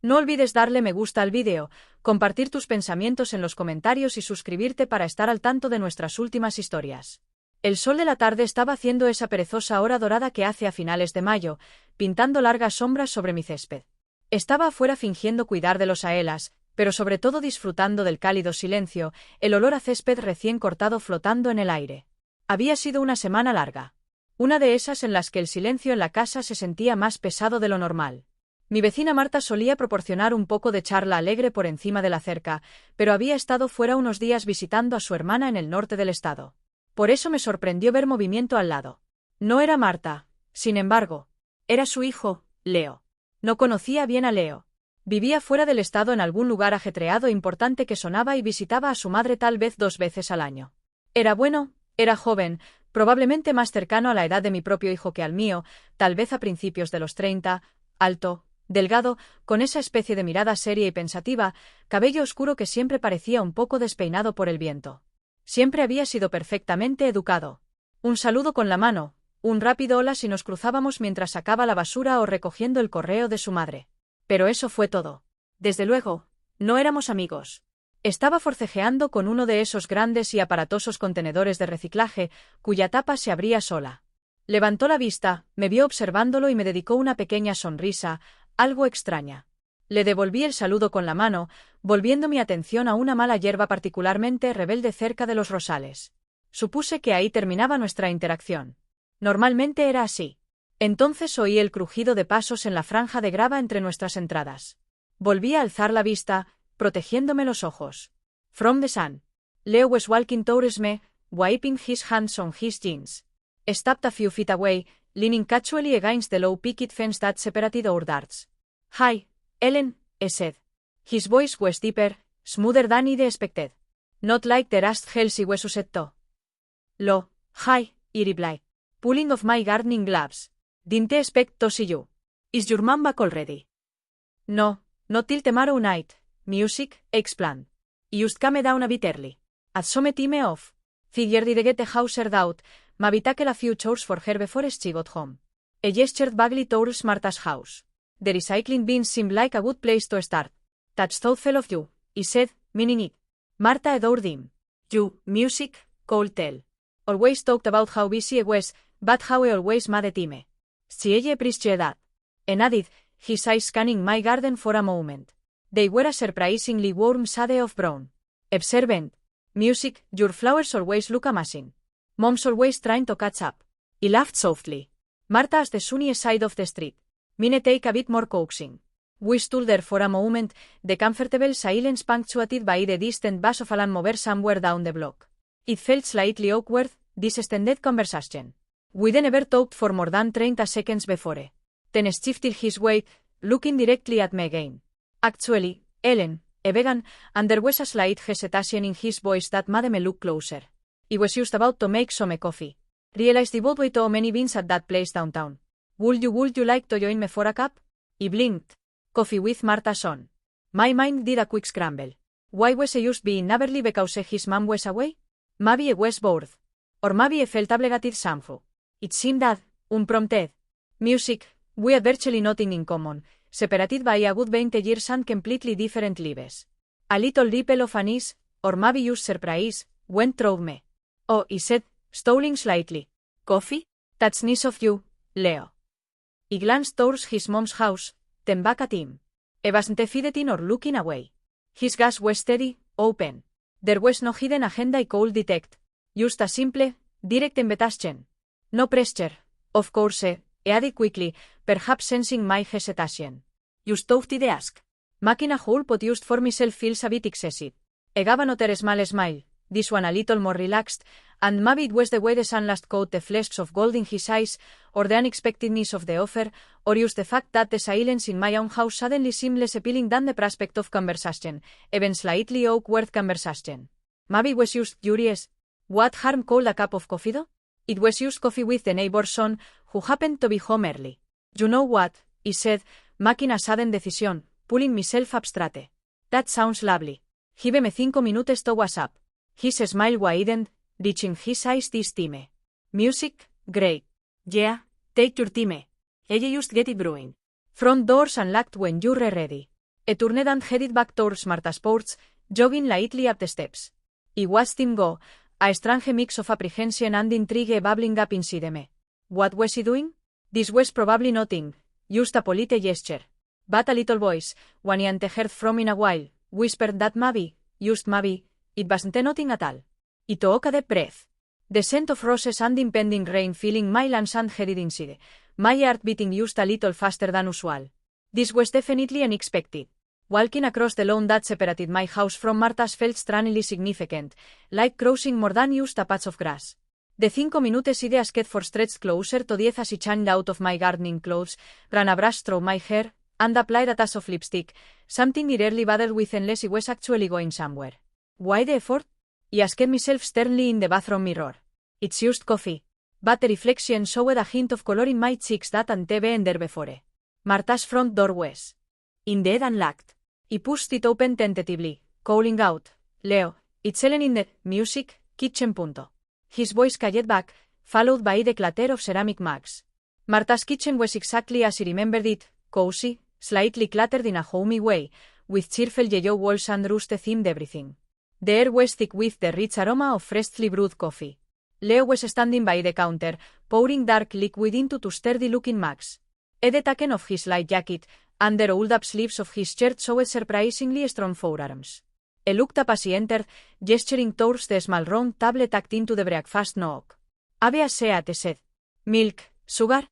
No olvides darle me gusta al vídeo, compartir tus pensamientos en los comentarios y suscribirte para estar al tanto de nuestras últimas historias. El sol de la tarde estaba haciendo esa perezosa hora dorada que hace a finales de mayo, pintando largas sombras sobre mi césped. Estaba afuera fingiendo cuidar de los aelas, pero sobre todo disfrutando del cálido silencio, el olor a césped recién cortado flotando en el aire. Había sido una semana larga. Una de esas en las que el silencio en la casa se sentía más pesado de lo normal. Mi vecina Marta solía proporcionar un poco de charla alegre por encima de la cerca, pero había estado fuera unos días visitando a su hermana en el norte del estado. Por eso me sorprendió ver movimiento al lado. No era Marta, sin embargo. Era su hijo, Leo. No conocía bien a Leo. Vivía fuera del estado en algún lugar ajetreado e importante que sonaba y visitaba a su madre tal vez 2 veces al año. Era bueno, era joven, probablemente más cercano a la edad de mi propio hijo que al mío, tal vez a principios de los 30, alto, delgado, con esa especie de mirada seria y pensativa, cabello oscuro que siempre parecía un poco despeinado por el viento. Siempre había sido perfectamente educado. Un saludo con la mano, un rápido hola si nos cruzábamos mientras sacaba la basura o recogiendo el correo de su madre. Pero eso fue todo. Desde luego, no éramos amigos. Estaba forcejeando con uno de esos grandes y aparatosos contenedores de reciclaje, cuya tapa se abría sola. Levantó la vista, me vio observándolo y me dedicó una pequeña sonrisa, algo extraña. Le devolví el saludo con la mano, volviendo mi atención a una mala hierba particularmente rebelde cerca de los rosales. Supuse que ahí terminaba nuestra interacción. Normalmente era así. Entonces oí el crujido de pasos en la franja de grava entre nuestras entradas. Volví a alzar la vista, protegiéndome los ojos. From the sun. Leo was walking towards me, wiping his hands on his jeans. Stepped a few feet away, leaning casually against the low picket fence that separated our yards. Hi, Ellen, he said. His voice was deeper, smoother than I'd expected. Not like the last Halsey was used to. Lo, hi, I replied, pulling off my gardening gloves. Didn't expect to see you. Is your mom back already? No, not till tomorrow night. Music, explained. Just came down a bit early. At some time off. Figured I'd get the house aired out, maybe tackle a few chores for her before she got home. I gestured vaguely towards Marta's house. The recycling bins seemed like a good place to start. That's thoughtful of you, I said, meaning it. Marta adored him. You, music, could tell. Always talked about how busy I was, but how I always made at him. She appreciated that. And added, his eyes scanning my garden for a moment. They were a surprisingly warm shade of brown. Observant. Music, your flowers always look amazing. Mom's always trying to catch up. I laughed softly. Marta as the sunny side of the street. Mine take a bit more coaxing. We stood there for a moment, the comfortable silence punctuated by the distant bass of a lawnmower somewhere down the block. It felt slightly awkward, this extended conversation. We'd never talked for more than 30 seconds before. Then shifted his weight, looking directly at me again. Actually, Ellen, I began, and there was a slight hesitation in his voice that made me look closer. I was just about to make some coffee. Realized I bought way too many beans at that place downtown. Would you like to join me for a cup? I blinked. Coffee with Marta's on. My mind did a quick scramble. Why was I just being neighborly because his mom was away? Maybe I was bored. Or maybe I felt obligated somehow. It seemed that, unprompted. Music, we had virtually nothing in common, separated by a good 20 years and completely different lives. A little ripple of unease, or maybe just surprise, went through me. Oh, I said, stalling slightly. Coffee? That's nice of you, Leo. I glanced towards his mom's house, then back at him. I wasn't fidgeting or looking away. His gaze was steady, open. There was no hidden agenda I could detect. Just a simple, direct invitation. No pressure, of course, I added quickly, perhaps sensing my hesitation. Just thought I'd ask. Making a whole pot just for myself feels a bit excessive. I gave another small smile, this one a little more relaxed, and maybe it was the way the sunlight caught the flecks of gold in his eyes, or the unexpectedness of the offer, or just the fact that the silence in my own house suddenly seemed less appealing than the prospect of conversation, even slightly awkward conversation. Maybe I was just curious. What harm could a cup of coffee do? It was just coffee with the neighbor's son, who happened to be home early. You know what, I said, making a sudden decision, pulling myself up straight. That sounds lovely. Give me 5 minutes to WhatsApp. His smile widened, reaching his eyes this time. Music, great. Yeah, take your time. I just get it brewing. Front doors unlocked when you're ready. He turned and headed back towards Martha's porch, jogging lightly up the steps. I watched him go, a strange mix of apprehension and intrigue bubbling up inside me. What was he doing? This was probably nothing, just a polite gesture. But a little voice, one I hadn't heard from in a while, whispered that maybe, just maybe, it wasn't nothing at all. I took a deep breath. The scent of roses and impending rain filling my lungs and headed inside, my heart beating just a little faster than usual. This was definitely unexpected. Walking across the lawn that separated my house from Martha's felt strangely significant, like crossing more than just a patch of grass. The 5 minutes I asked for stretched closer to 10 as I changed out of my gardening clothes, ran a brush through my hair, and applied a touch of lipstick, something I rarely bothered with unless I was actually going somewhere. Why the effort? I asked myself sternly in the bathroom mirror. It's just coffee. But the reflection showed a hint of color in my cheeks that hadn't been there before. Martha's front door was indeed unlocked. I pushed it open tentatively, calling out, Leo, it's Ellen in the music kitchen. His voice called back, followed by the clatter of ceramic mugs. Martha's kitchen was exactly as I remembered it, cozy, slightly cluttered in a homey way, with cheerful yellow walls and rusty-themed everything. The air was thick with the rich aroma of freshly brewed coffee. Leo was standing by the counter, pouring dark liquid into 2 sturdy-looking mugs. The taken of his light jacket, and the rolled-up sleeves of his shirt showed surprisingly strong forearms. He looked up as he entered, gesturing towards the small round table tucked into the breakfast nook. Have a seat, he said. Milk, sugar?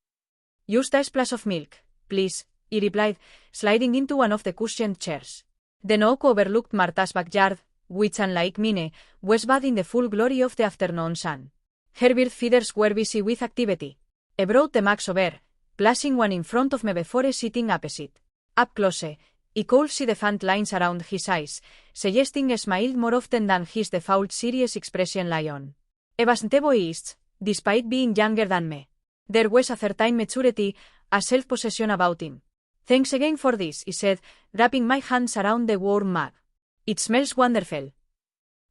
Just a splash of milk, please, he replied, sliding into one of the cushioned chairs. The nook overlooked Martha's backyard, which, unlike mine, was bathed in the full glory of the afternoon sun. Her bird feeders were busy with activity. He brought the mugs over, placing one in front of me before sitting opposite. Up close, I could see the faint lines around his eyes, suggesting he smiled more often than his default serious expression lay on. He wasn't boyish, despite being younger than me. There was a certain maturity, a self-possession about him. Thanks again for this, he said, wrapping my hands around the warm mug. It smells wonderful.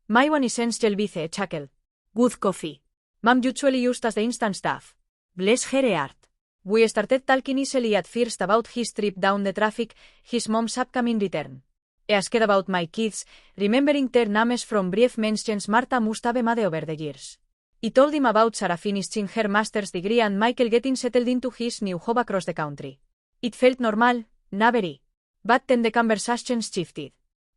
My one essential vice, chuckled. Good coffee. Mom usually used as the instant stuff. Bless her heart. We started talking easily at first about his trip down the traffic, his mom's upcoming return. He asked about my kids, remembering their names from brief mentions Martha must have made over the years. I told him about Sarah finishing her master's degree and Michael getting settled into his new home across the country. It felt normal, very. But then the conversation shifted.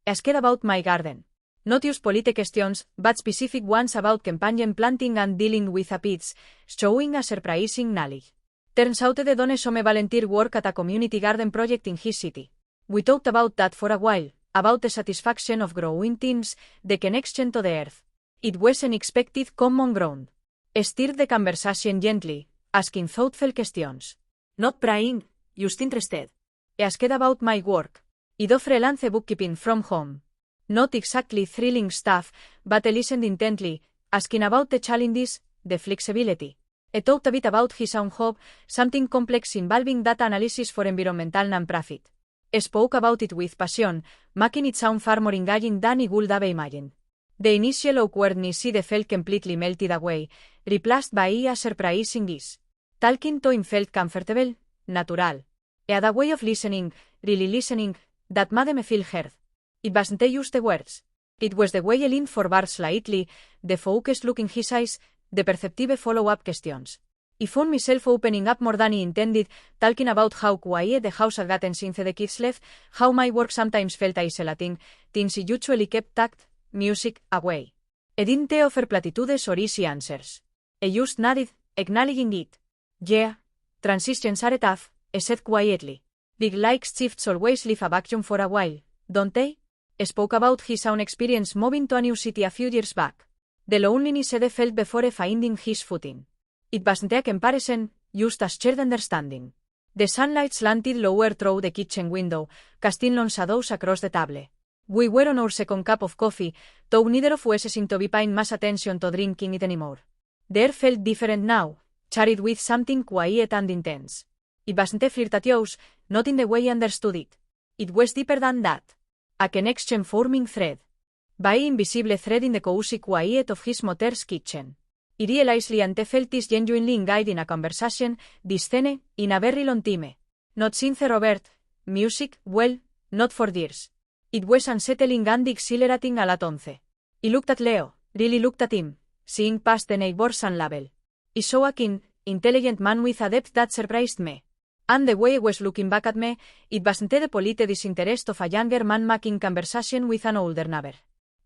He asked about my garden. Not just polite questions, but specific ones about companion planting and dealing with aphids, showing a surprising knowledge. Turns out they done some volunteer work at a community garden project in his city. We talked about that for a while, about the satisfaction of growing things, the connection to the earth. It was unexpected common ground. He steered the conversation gently, asking thoughtful questions. Not prying, just interested. He asked about my work. I do freelance bookkeeping from home. Not exactly thrilling stuff, but he listened intently, asking about the challenges, the flexibility. He talked a bit about his own job, something complex involving data analysis for environmental nonprofit. He spoke about it with passion, making it sound far more engaging than he would have imagined. The initial awkwardness he felt completely melted away, replaced by a surprising ease. Talking to him felt comfortable, natural. He had a way of listening, really listening, that made me feel heard. It wasn't just the words. It was the way he leaned forward slightly, the focused look in his eyes, the perceptive follow-up questions. I found myself opening up more than I intended, talking about how quiet the house had gotten since the kids left, how my work sometimes felt isolating, things I usually kept tucked, music, away. I didn't offer platitudes or easy answers. I just nodded, acknowledging it. Yeah, transitions are tough, I said quietly. Big like shifts always leave a vacuum for a while, don't they? I spoke about his own experience moving to a new city a few years back. The loneliness he felt before finding his footing. It wasn't a comparison, just a shared understanding. The sunlight slanted lower through the kitchen window, casting long shadows across the table. We were on our second cup of coffee, though neither of us seemed to be paying much attention to drinking it anymore. The air felt different now, charged with something quiet and intense. It wasn't flirtatious, not in the way I understood it. It was deeper than that. A connection-forming thread. By invisible thread in the cozy quiet of his mother's kitchen. I realized Liante felt this genuinely engaged in a conversation, this scene, in a very long time. Not since Robert, music, well, not for years. It was unsettling and exhilarating all at once. I looked at Leo, really looked at him, seeing past the neighbors and label. I saw a keen, intelligent man with a depth that surprised me. And the way he was looking back at me, it wasn't the polite disinterest of a younger man making conversation with an older neighbor.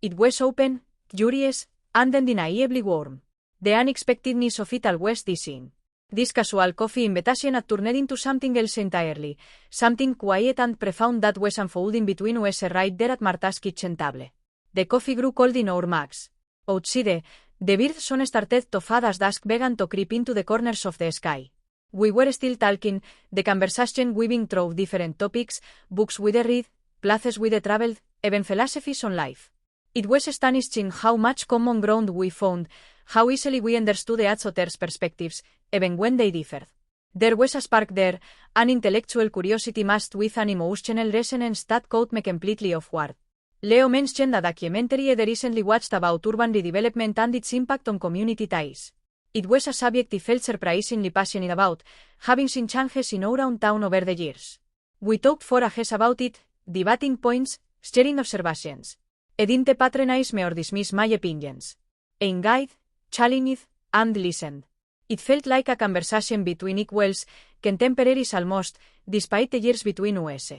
It was open, curious, and undeniably warm. The unexpectedness of it all was dizzying. This casual coffee invitation had turned into something else entirely, something quiet and profound that was unfolding between us right there at Martha's kitchen table. The coffee grew cold in our mugs. Outside, the birds sun started to fade as dusk began to creep into the corners of the sky. We were still talking, the conversation weaving through different topics, books we read, places we traveled, even philosophies on life. It was astonishing how much common ground we found, how easily we understood each other's perspectives, even when they differed. There was a spark there, an intellectual curiosity mixed with an emotional resonance that caught me completely off guard. Leo mentioned a documentary he recently watched about urban redevelopment and its impact on community ties. It was a subject he felt surprisingly passionate about, having seen changes in our own town over the years. We talked for hours about it, debating points, sharing observations. He didn't patronize me or dismiss my opinions. He engaged, challenged, and listened. It felt like a conversation between equals, contemporaries almost, despite the years between us.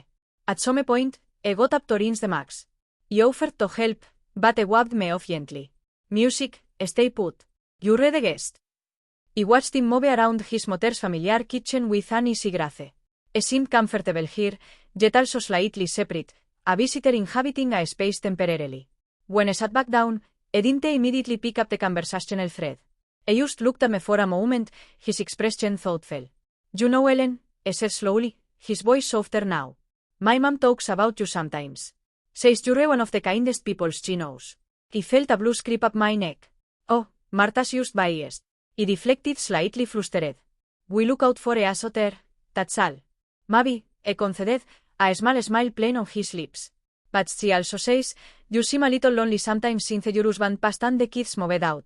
At some point, he got up to rinse the mugs. He offered to help, but he waved me off gently. Music, stay put. You're the guest. He watched him move around his mother's familiar kitchen with an easy grace. He seemed comfortable here, yet also slightly separate, a visitor inhabiting a space temporarily. When I sat back down, he didn't immediately pick up the conversational thread. He just looked at me for a moment, his expression thoughtful. You know, Ellen, he said slowly, his voice softer now. My mom talks about you sometimes. Says you're one of the kindest people she knows. He felt a blues creep up my neck. Oh, Martha's just biased. He deflected slightly flustered. We look out for each other, that's all. Maybe, he conceded, a small smile playing on his lips. But she also says, you seem a little lonely sometimes since your husband passed and the kids moved out.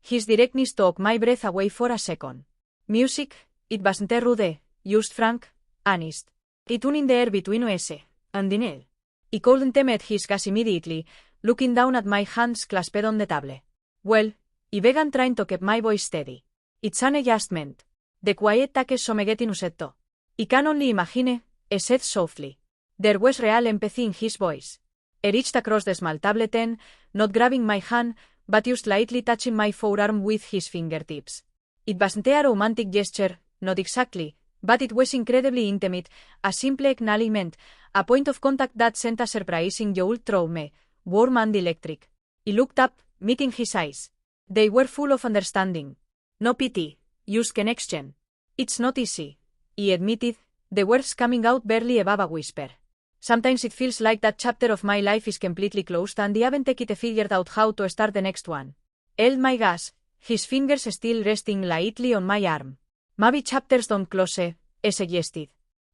His directness took my breath away for a second. Music, it wasn't rude, just frank, honest. It hung in the air between us, undeniable. He couldn't meet his gaze immediately, looking down at my hands clasped on the table. Well, I began trying to keep my voice steady. It's an adjustment. The quiet takes some getting used to. I can only imagine, he said softly. There was real empathy in his voice. He reached across the small table then, not grabbing my hand, but just lightly touching my forearm with his fingertips. It wasn't a romantic gesture, not exactly, but it was incredibly intimate, a simple acknowledgement, a point of contact that sent a surprising jolt through me, warm and electric. He looked up, meeting his eyes. They were full of understanding. No pity, just connection. It's not easy, he admitted, the words coming out barely above a whisper. Sometimes it feels like that chapter of my life is completely closed and I haven't quite figured out how to start the next one. Held my gaze, his fingers still resting lightly on my arm. Maybe chapters don't close, he suggested.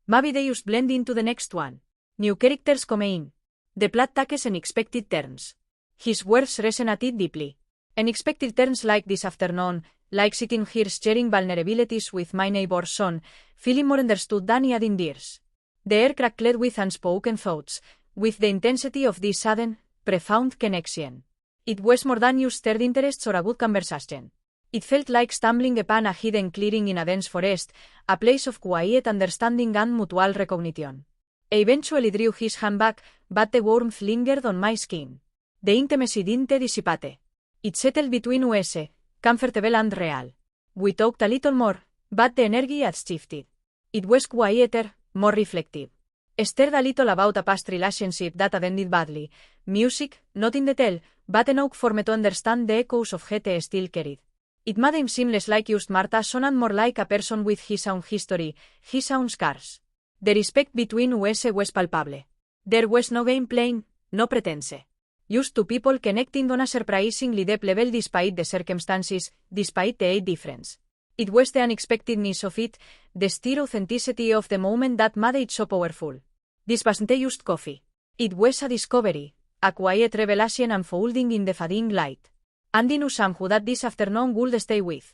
Maybe they just blend into the next one. New characters come in. The plot takes unexpected turns. His words resonated deeply. Unexpected turns like this afternoon, like sitting here sharing vulnerabilities with my neighbor's son, feeling more understood than I had in years. The air crackled with unspoken thoughts, with the intensity of this sudden, profound connection. It was more than just shared interests or a good conversation. It felt like stumbling upon a hidden clearing in a dense forest, a place of quiet understanding and mutual recognition. He eventually drew his hand back, but the warmth lingered on my skin. The intimacy didn't dissipate. It settled between us, comfortable and real. We talked a little more, but the energy had shifted. It was quieter, more reflective. Stirred a little about a past relationship that had ended badly. Music, not in detail, but enough for me to understand the echoes of it still carried. It made him seem less like just Martha son and more like a person with his own history, his own scars. The respect between us was palpable. There was no game playing, no pretense. Just two people connecting on a surprisingly deep level despite the circumstances, despite the age difference. It was the unexpectedness of it, the sheer authenticity of the moment that made it so powerful. This wasn't just coffee. It was a discovery, a quiet revelation unfolding in the fading light. And I knew some who that this afternoon would stay with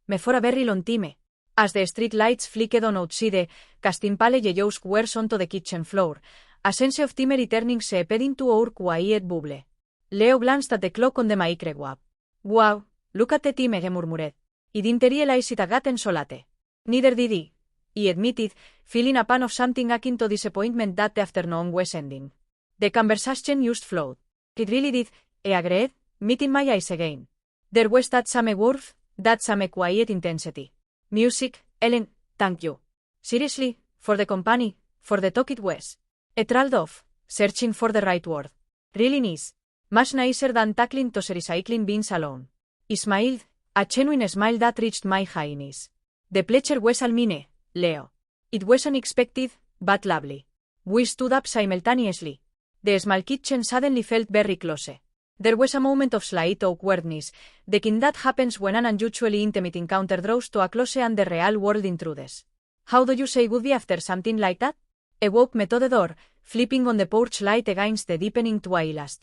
me for a very long time. As the street lights flickered on outside, casting pale yellow squares onto the kitchen floor, A sense of time returning seeped into our quiet bubble. Leo glanced at the clock on the microwave. Wow, look at the time, he murmured. I didn't realize it had gotten so late. Neither did I. He admitted, feeling a pan of something akin to disappointment that the afternoon was ending. The conversation just flowed. It really did, he agreed, meeting my eyes again. There was that same warmth, that same quiet intensity. Music, Ellen, thank you. Seriously, for the company, for the talk it was. I trailed off, searching for the right word. Really nice. Much nicer than tackling those recycling bins alone. I smiled, a genuine smile that reached my highness. The pleasure was all mine, Leo. It was unexpected, but lovely. We stood up simultaneously. The small kitchen suddenly felt very close. There was a moment of slight awkwardness, the kind that happens when an unusually intimate encounter draws to a close and the real-world intrudes. How do you say goodbye after something like that? I walked me to the door, flipping on the porch light against the deepening twilight.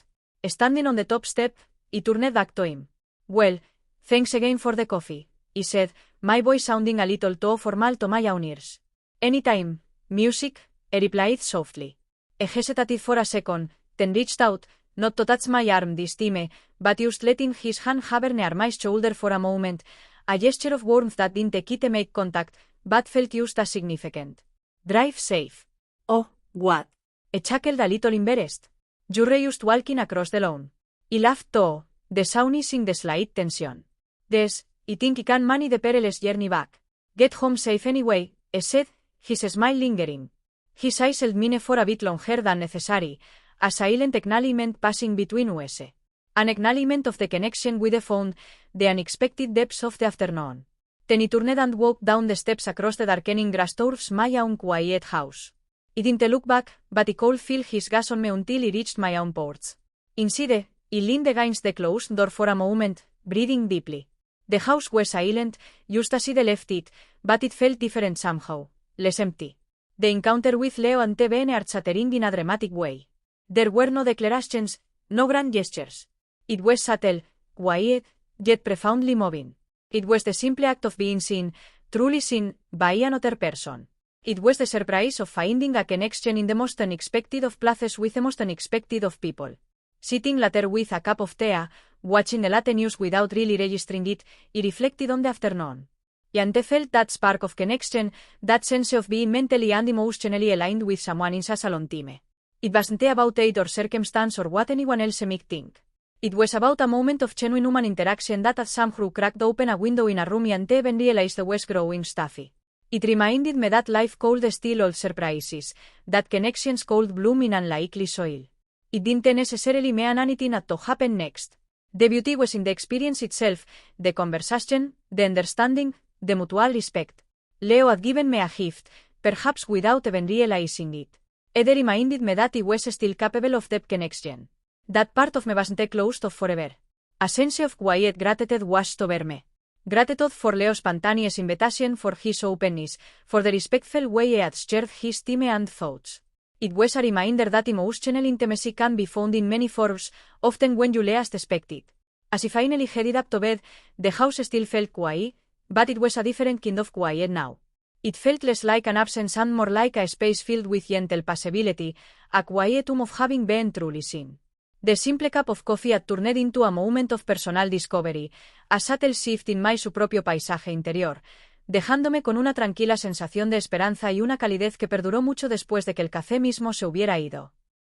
Standing on the top step, I turned back to him. Well, thanks again for the coffee, he said, my voice sounding a little too formal to my own ears. Anytime, music, I replied softly. I hesitated for a second, then reached out, not to touch my arm this time, but just letting his hand hover near my shoulder for a moment, a gesture of warmth that didn't quite make contact, but felt just as significant. Drive safe. Oh, what? I chuckled a little embarrassed. You're just walking across the lawn. He laughed too, the sound easing the slight tension. Yes, I think I can manage the perilous journey back. Get home safe anyway, I said, his smile lingering. His eyes held mine for a bit longer than necessary, a silent acknowledgement passing between us. An acknowledgement of the connection we found, the unexpected depths of the afternoon. Then he turned and walked down the steps across the darkening grass towards my own quiet house. I didn't look back, but I could feel his gaze on me until he reached my own porch. Inside, he leaned against the closed door for a moment, breathing deeply. The house was silent, just as I left it, but it felt different somehow, less empty. The encounter with Leo and TVN are chattering in a dramatic way. There were no declarations, no grand gestures. It was subtle, quiet, yet profoundly moving. It was the simple act of being seen, truly seen, by another person. It was the surprise of finding a connection in the most unexpected of places with the most unexpected of people. Sitting later with a cup of tea, watching the late news without really registering it, I reflected on the afternoon. And I felt that spark of connection, that sense of being mentally and emotionally aligned with someone in such a long time. It wasn't about age or circumstance or what anyone else might think. It was about a moment of genuine human interaction that as somehow cracked open a window in a room and I even realized the was growing stuffy. It reminded me that life could still hold surprises, that connections could bloom in unlikely soil. It didn't necessarily mean anything had to happen next. The beauty was in the experience itself, the conversation, the understanding, the mutual respect. Leo had given me a gift, perhaps without even realizing it. It reminded me that he was still capable of deep connection. That part of me wasn't closed off forever. A sense of quiet gratitude washed over me. Gratitude for Leo's spontaneous invitation, for his openness, for the respectful way he had shared his time and thoughts. It was a reminder that emotional intimacy can be found in many forms, often when you least expect it. As I finally headed up to bed, the house still felt quiet, but it was a different kind of quiet now. It felt less like an absence and more like a space filled with gentle possibility, a quiet of having been truly seen. The simple cup of coffee had turned into a moment of personal discovery, a subtle shift in my su propio paisaje interior, dejándome con una tranquila sensación de esperanza y una calidez que perduró mucho después de que el café mismo se hubiera ido.